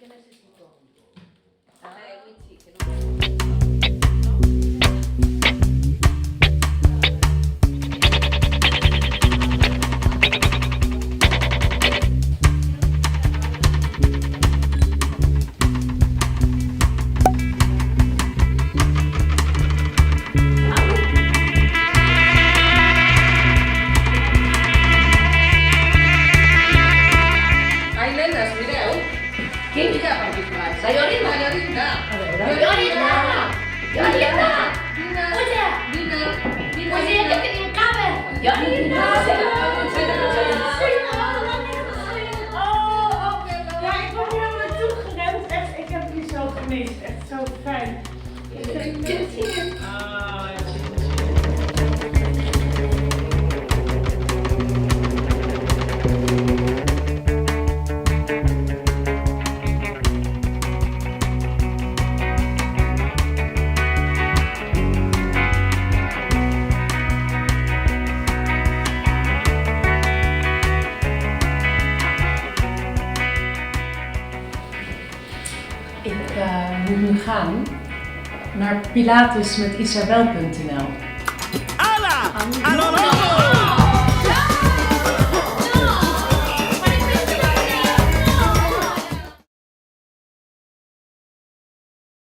necessito? Luigi, che non... Echt zo fijn. Ik moet nu gaan naar Pilates met Isabel.nl. ¡Hala! ¡A lo loco!